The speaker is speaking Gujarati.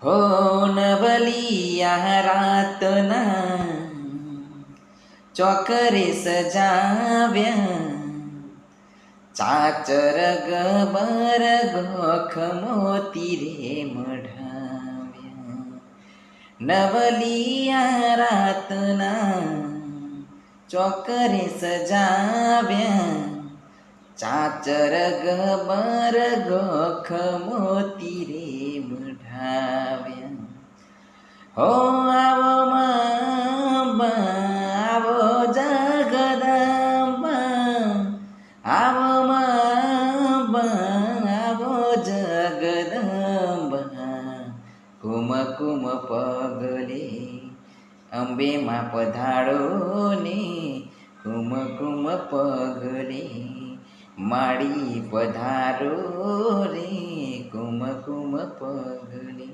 હો નવલિયા રાતના ચોકરે સજાવ્યા, ચાચર ગબર ગોખ મોતી રે મઢાવ્યા. નવલિયા રાતના ચોકરે સજાવ્યા, ચાચર ગબર ગોખ મોતી રે મઢાવ્યા. હો આવો માં આવો જગદંબા, આવો માં આવો જગદંબા. કુમ કુમ પગલે અંબે માં પધારો ને, કુમ કુમ પગલે માડી પધારો રે, કુમ કુમ પગલે.